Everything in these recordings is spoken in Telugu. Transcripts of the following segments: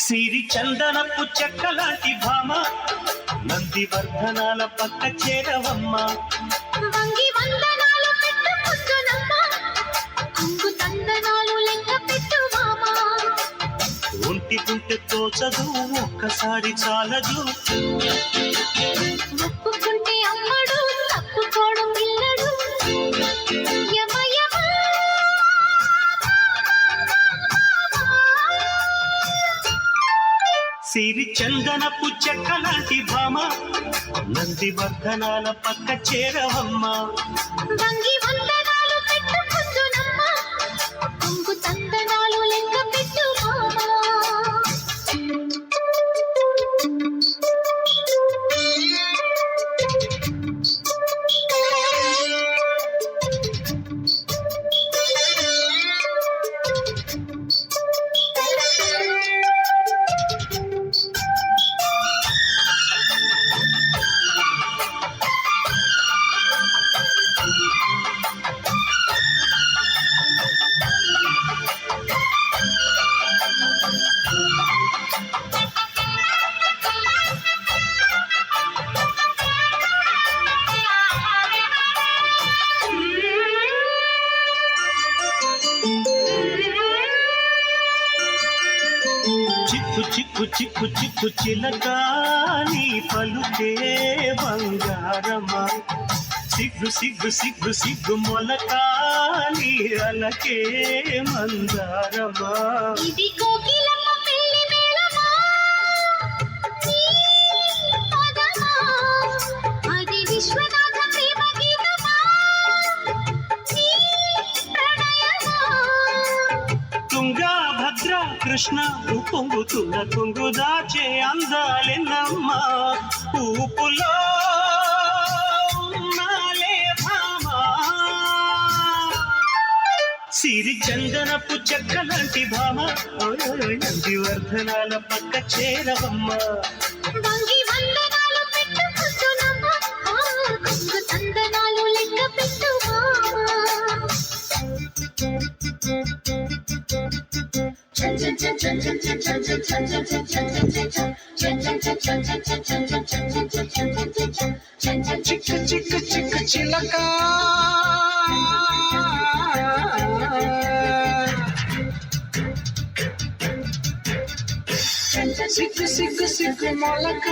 సిరి చందనపు చెక్కలాంటి భామ నందివర్ధనాల పక్క చేరవమ్మ. వంగి వందనాలు పెట్టుకుందునమ్మ, కొంగు తందనాలు లెక్క పెట్టు మామ. ఒంటి గుంటె తోచదు ఒక్కసారి చాలదు, ఒప్పుకుంటే అమ్మడు తప్పుకోడు పిల్లడు. యమ యమ సిరి చందనపు చెక్కలాంటి భామ నందివర్ధనాల పక్క చేరవమ్మ. వంగి వందనాలు పెట్టుకుందునమ్మ, కొంగు తందనాలు లెక్క పెట్టు మామ. చిక్కు చిక్కు చిక్కు చిక్కు చిలక నీ పలుకే బంగారమా. సిగ్గు సిగ్గు సిగ్గు సిగ్గు మొలక నీ అలకే మందారమా. ఇది కోకిలమ్మ పెళ్లి మేళమా, నీ పదమా. అది విశ్వనాథ ప్రేమ గీతమా, నీ ప్రణయమా. తుంగా భద్ర కృష్ణ పొంగుతున్న తుంగు దాచే అందాలెన్నమ్మ. ఊపులో ఉన్నాలే భామ. సిరి చందనపు చెక్కలాంటి భామ నందివర్ధనాల పక్క చేరవమ్మ. వంగి వందనాలు పెట్టుకుందునమ్మ, కొంగు తందనాలు లెక్క పెట్టు మామ. చిక్కు చిక్కు చిక్కు చిలక సిగ్గు సిగ్గు సిగ్గు మొలక.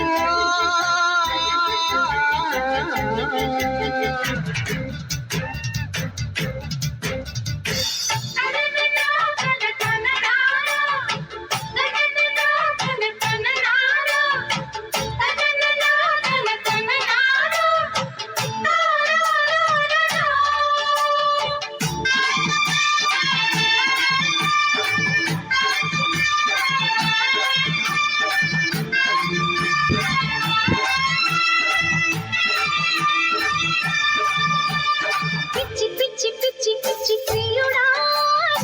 పిచ్చి పిచ్చి పిచ్చి పిచ్చి ప్రియుడా,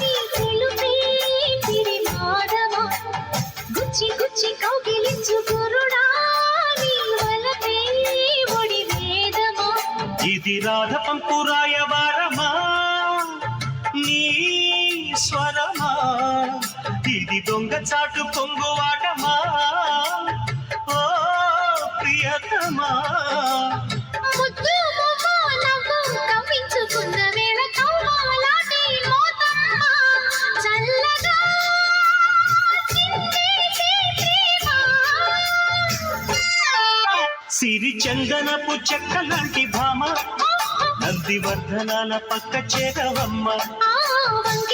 నీ తెలుపే తిరిమాదమా. గుచ్చి గుచ్చి కౌగిలించు గురుడా, నీ వలపే ఒడి వేదమా. ఇది రాధ పంపురాయవారమా నీ స్వరమా. ఇది దొంగ చాటు పొంగువాటమా ఓ ప్రియతమా. ముద్దు మొమ్మ నవ్వు కవ్వించుకున్న వేళ కౌమాలాటి మోతమ్మ. చల్లగా చిందేసే ప్రేమ. సిరి చందనపు చెక్కలాంటి భామ నందివర్ధనాల పక్క చేరవమ్మ. వంగి